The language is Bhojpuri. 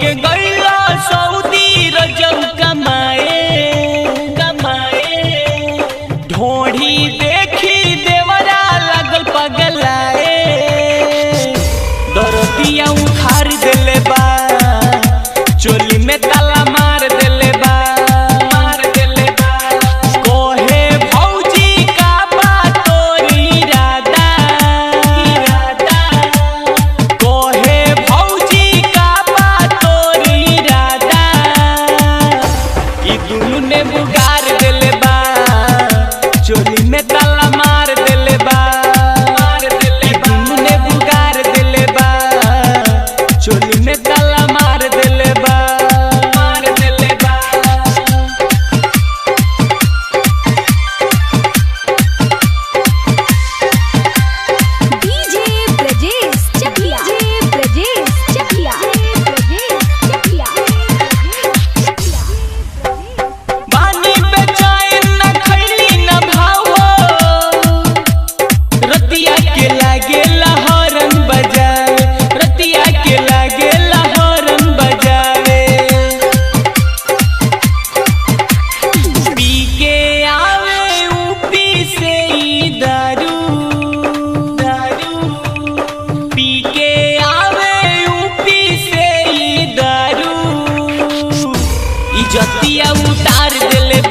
के गईला सऊदी रजब कमाए ढोढ़ी देखी देवरा लगल पगलाए दरदिया उखाड़ देले बा चोली में ताला मार देले बा कोहे भौजी का बा तोर इरादा कोहे भौजी का बा तोर इरादा ई दुनु ने बुगार देले बा चोली में ताला मार देले बा ई दुनु ने बुगार देले बा चोली में ताला मार देले बा जतिया उतार देले